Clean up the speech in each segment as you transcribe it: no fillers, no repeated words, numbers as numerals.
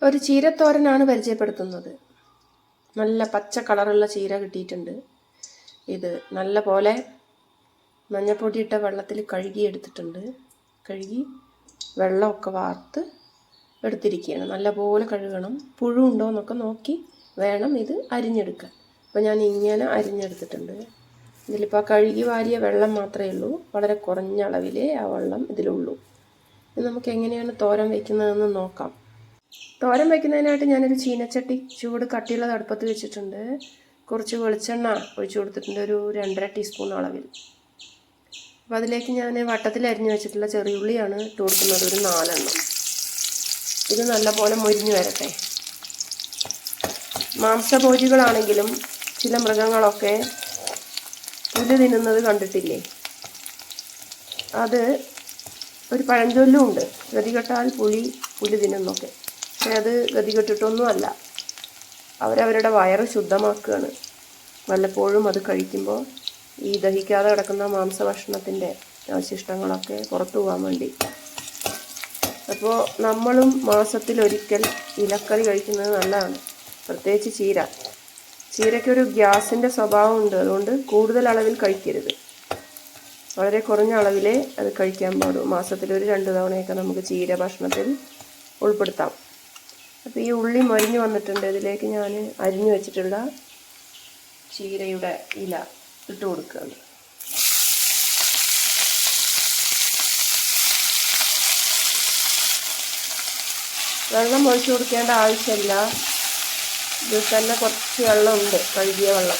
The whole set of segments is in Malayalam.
ഒരു ചീരത്തോരനാണ് പരിചയപ്പെടുത്തുന്നത്. നല്ല പച്ച കളറുള്ള ചീര കിട്ടിയിട്ടുണ്ട്. ഇത് നല്ല പോലെ മഞ്ഞൾപ്പൊടി ഇട്ട വെള്ളത്തിൽ കഴുകി എടുത്തിട്ടുണ്ട്. കഴുകി വെള്ളമൊക്കെ വാർത്ത് എടുത്തിരിക്കുകയാണ്. നല്ലപോലെ കഴുകണം. പുഴു ഉണ്ടോ എന്നൊക്കെ നോക്കി വേണം ഇത് അരിഞ്ഞെടുക്കാൻ. അപ്പോൾ ഞാൻ ഇങ്ങനെ അരിഞ്ഞെടുത്തിട്ടുണ്ട്. ഇതിലിപ്പോൾ കഴുകി വാരിയ വെള്ളം മാത്രമേ ഉള്ളൂ. വളരെ കുറഞ്ഞ അളവിലേ ആ വെള്ളം ഇതിലുള്ളൂ. ഇത് നമുക്ക് എങ്ങനെയാണ് തോരൻ വയ്ക്കുന്നതെന്ന് നോക്കാം. തോരൻ വയ്ക്കുന്നതിനായിട്ട് ഞാനൊരു ചീനച്ചട്ടി ചൂട് കട്ടിയുള്ളത് അടുപ്പത്ത് വെച്ചിട്ടുണ്ട്. കുറച്ച് വെളിച്ചെണ്ണ ഒഴിച്ചു കൊടുത്തിട്ടുണ്ട്, ഒരു 2.5 ടീസ്പൂൺ അളവിൽ. അപ്പോൾ അതിലേക്ക് ഞാൻ വട്ടത്തിൽ അരിഞ്ഞു വെച്ചിട്ടുള്ള ചെറിയുള്ളിയാണ് ഇട്ട് കൊടുക്കുന്നത്, ഒരു 4 എണ്ണം. ഇത് നല്ലപോലെ മൊരിഞ്ഞു വരട്ടെ. മാംസഭോജികളാണെങ്കിലും ചില മൃഗങ്ങളൊക്കെ പുല്ല് തിന്നുന്നത് കണ്ടിട്ടില്ലേ? അത് ഒരു പഴഞ്ചൊല്ലും ഉണ്ട്, ഗതികെട്ടാൽ പുല്ല് തിന്നുന്നൊക്കെ. പക്ഷെ അത് ഗതികെട്ടിട്ടൊന്നുമല്ല. അവരവരുടെ വയറ് ശുദ്ധമാക്കുകയാണ്. വല്ലപ്പോഴും അത് കഴിക്കുമ്പോൾ ഈ ദഹിക്കാതെ കിടക്കുന്ന മാംസഭക്ഷണത്തിൻ്റെ അവശിഷ്ടങ്ങളൊക്കെ പുറത്തു പോകാൻ വേണ്ടി. അപ്പോൾ നമ്മളും മാസത്തിലൊരിക്കൽ ഇലക്കറി കഴിക്കുന്നത് നല്ലതാണ്. പ്രത്യേകിച്ച് ചീരയ്ക്കൊരു ഗ്യാസിൻ്റെ സ്വഭാവമുണ്ട്. അതുകൊണ്ട് കൂടുതൽ അളവിൽ കഴിക്കരുത്. വളരെ കുറഞ്ഞ അളവിലേ അത് കഴിക്കാൻ പാടുള്ളൂ. മാസത്തിലൊരു 2 തവണയൊക്കെ നമുക്ക് ചീര ഭക്ഷണത്തിൽ ഉൾപ്പെടുത്താം. അപ്പോൾ ഈ ഉള്ളി മൊരിഞ്ഞ് വന്നിട്ടുണ്ട്. ഇതിലേക്ക് ഞാൻ അരിഞ്ഞു വെച്ചിട്ടുള്ള ചീരയുടെ ഇല ഇട്ട് കൊടുക്കുകയാണ്. വെള്ളം ഒഴിച്ചു കൊടുക്കേണ്ട ആവശ്യമില്ല. ഇതിൽ തന്നെ കുറച്ച് വെള്ളമുണ്ട്, കഴുകിയ വെള്ളം.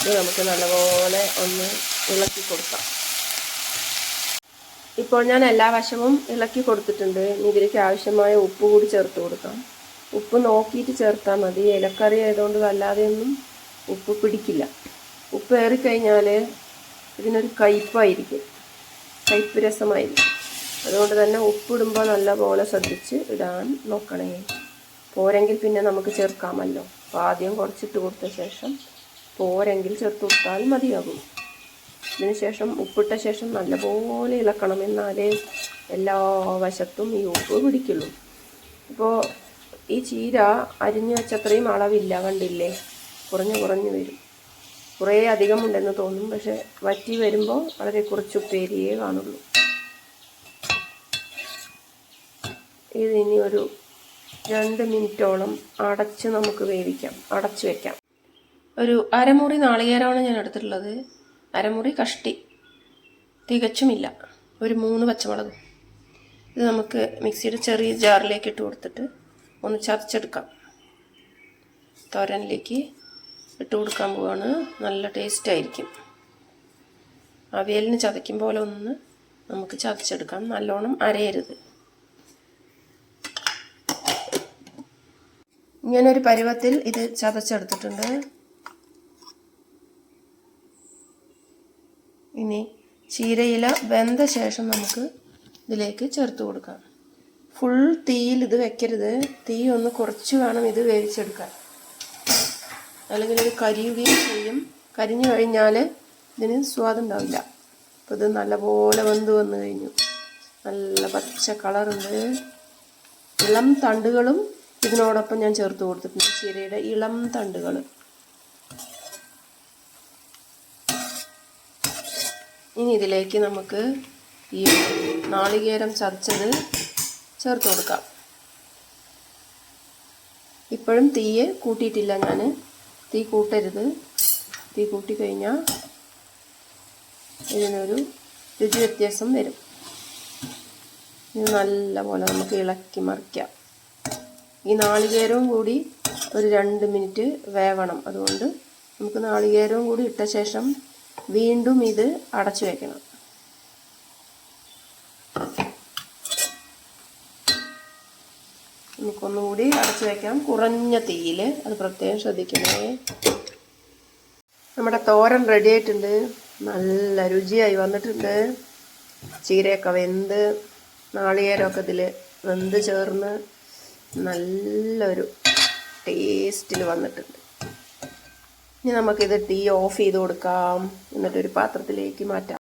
ഇത് നമുക്ക് നല്ലപോലെ ഒന്ന് ഇളക്കി കൊടുക്കാം. ഇപ്പോൾ ഞാൻ എല്ലാ വശവും ഇളക്കി കൊടുത്തിട്ടുണ്ട്. ഇനി ഇതിലേക്ക് ആവശ്യമായ ഉപ്പ് കൂടി ചേർത്ത് കൊടുക്കാം. ഉപ്പ് നോക്കിയിട്ട് ചേർത്താൽ മതി. ഇലക്കറി ആയതുകൊണ്ട് വല്ലാതെയൊന്നും ഉപ്പ് പിടിക്കില്ല. ഉപ്പ് ഏറിക്കഴിഞ്ഞാൽ ഇതിനൊരു കയ്പ്പായിരിക്കും, കയ്പ്പ് രസമായിരിക്കും. അതുകൊണ്ട് തന്നെ ഉപ്പിടുമ്പോൾ നല്ലപോലെ ശ്രദ്ധിച്ച് ഇടാൻ നോക്കണേ. പോരെങ്കിൽ പിന്നെ നമുക്ക് ചേർക്കാമല്ലോ. അപ്പോൾ ആദ്യം കുറച്ചിട്ട് കൊടുത്ത ശേഷം പോരെങ്കിൽ ചേർത്ത് കൊടുത്താൽ മതിയാകും. ഇതിനുശേഷം ഉപ്പിട്ട ശേഷം നല്ലപോലെ ഇളക്കണം. എന്നാലേ എല്ലാ വശത്തും ഈ ഉപ്പ് പിടിക്കുള്ളൂ. ഇപ്പോൾ ഈ ചീര അരിഞ്ഞു വെച്ചത്രയും അളവില്ല, കണ്ടില്ലേ? കുറഞ്ഞു വരും. കുറേ അധികമുണ്ടെന്ന് തോന്നും, പക്ഷെ വറ്റി വരുമ്പോൾ വളരെ കുറച്ച് ഉപ്പേരിയേ കാണുള്ളൂ. ഇതിനി ഒരു 2 മിനിറ്റോളം അടച്ച് നമുക്ക് വേവിക്കാം. അടച്ചു വയ്ക്കാം. ഒരു അരമുറി നാളികേരമാണ് ഞാൻ എടുത്തിട്ടുള്ളത്. അരമുറി കഷ്ടി, തികച്ചുമില്ല. ഒരു 3 പച്ചമുളകും. ഇത് നമുക്ക് മിക്സിയുടെ ചെറിയ ജാറിലേക്ക് ഇട്ട് കൊടുത്തിട്ട് ഒന്ന് ചതച്ചെടുക്കാം. തോരനിലേക്ക് ഇട്ട് കൊടുക്കാൻ പോവാണ്. നല്ല ടേസ്റ്റായിരിക്കും. അവിയലിന് ചതയ്ക്കും പോലെ ഒന്ന് നമുക്ക് ചതച്ചെടുക്കാം. നല്ലോണം അരയരുത്. ഇങ്ങനൊരു പരുവത്തിൽ ഇത് ചതച്ചെടുത്തിട്ടുണ്ട്. ഇനി ചീരയില വെന്ത ശേഷം നമുക്ക് ഇതിലേക്ക് ചേർത്ത് കൊടുക്കാം. ഫുൾ തീയിൽ ഇത് വെക്കരുത്. തീ ഒന്ന് കുറച്ച് വേണം ഇത് വേവിച്ചെടുക്കാൻ, അല്ലെങ്കിൽ ഇത് കരിയുകയും ചെയ്യും. കരിഞ്ഞു കഴിഞ്ഞാൽ ഇതിന് സ്വാദുണ്ടാവില്ല. അപ്പോൾ ഇത് നല്ലപോലെ വെന്ത് വന്നു കഴിഞ്ഞു. നല്ല പച്ച കളറുണ്ട്. ഇളം തണ്ടുകളും ഇതിനോടൊപ്പം ഞാൻ ചേർത്ത് കൊടുത്തിട്ടുണ്ട്. ചീരയുടെ ഇളം തണ്ടുകൾ. ഇനി ഇതിലേക്ക് നമുക്ക് ഈ നാളികേരം ചതച്ചത് ചേർത്ത് കൊടുക്കാം. ഇപ്പോഴും തീയെ കൂട്ടിയിട്ടില്ല ഞാൻ. തീ കൂട്ടരുത്. തീ കൂട്ടിക്കഴിഞ്ഞാൽ ഇതിനൊരു രുചി വ്യത്യാസം വരും. ഇത് നല്ലപോലെ നമുക്ക് ഇളക്കി മറിക്കാം. ഈ നാളികേരവും കൂടി ഒരു 2 മിനിറ്റ് വേവണം. അതുകൊണ്ട് നമുക്ക് നാളികേരവും കൂടി ഇട്ട ശേഷം വീണ്ടും ഇത് അടച്ചു വയ്ക്കണം. നമുക്കൊന്നുകൂടി അടച്ചു വയ്ക്കാം, കുറഞ്ഞ തീയിൽ. അത് പ്രത്യേകം ശ്രദ്ധിക്കണേ. നമ്മുടെ തോരൻ റെഡി ആയിട്ടുണ്ട്. നല്ല രുചിയായി വന്നിട്ടുണ്ട്. ചീരയൊക്കെ വെന്ത് നാളികേരമൊക്കെ ഇതിൽ വെന്ത് ചേർന്ന് നല്ലൊരു ടേസ്റ്റിൽ വന്നിട്ടുണ്ട്. ഇനി നമുക്കിത് തീ ഓഫ് ചെയ്ത് കൊടുക്കാം. എന്നിട്ടൊരു പാത്രത്തിലേക്ക് മാറ്റാം.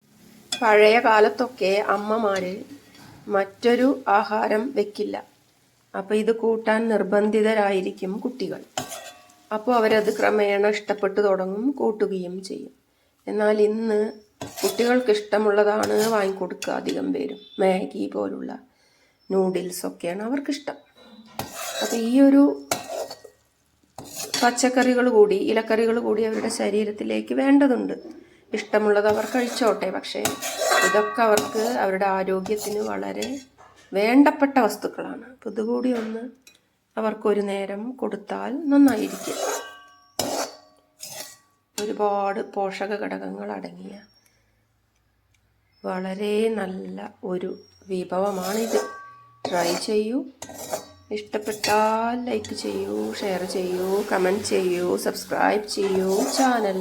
പഴയ കാലത്തൊക്കെ അമ്മമാർ മറ്റൊരു ആഹാരം വെക്കില്ല. അപ്പോൾ ഇത് കൂട്ടാൻ നിർബന്ധിതരായിരിക്കും കുട്ടികൾ. അപ്പോൾ അവരത് ക്രമേണ ഇഷ്ടപ്പെട്ടു തുടങ്ങും, കൂട്ടുകയും ചെയ്യും. എന്നാൽ ഇന്ന് കുട്ടികൾക്ക് ഇഷ്ടമുള്ളതാണ് വാങ്ങിക്കൊടുക്കുക അധികം പേരും. മാഗി പോലുള്ള നൂഡിൽസൊക്കെയാണ് അവർക്കിഷ്ടം. അപ്പോൾ ഈ ഒരു പച്ചക്കറികൾ കൂടി, ഇലക്കറികൾ കൂടി അവരുടെ ശരീരത്തിലേക്ക് വേണ്ടതുണ്ട്. ഇഷ്ടമുള്ളത് അവർ കഴിച്ചോട്ടെ, പക്ഷേ ഇതൊക്കെ അവർക്ക് അവരുടെ ആരോഗ്യത്തിന് വളരെ വേണ്ടപ്പെട്ട വസ്തുക്കളാണ്. അപ്പോൾ ഇതുകൂടി ഒന്ന് അവർക്കൊരു നേരം കൊടുത്താൽ നന്നായിരിക്കും. ഒരുപാട് പോഷക ഘടകങ്ങൾ അടങ്ങിയ വളരെ നല്ല ഒരു വിഭവമാണിത്. ട്രൈ ചെയ്യൂ. ഇഷ്ടപ്പെട്ടാൽ ലൈക്ക് ചെയ്യൂ, ഷെയർ ചെയ്യൂ, കമൻറ്റ് ചെയ്യൂ, സബ്സ്ക്രൈബ് ചെയ്യൂ ചാനൽ.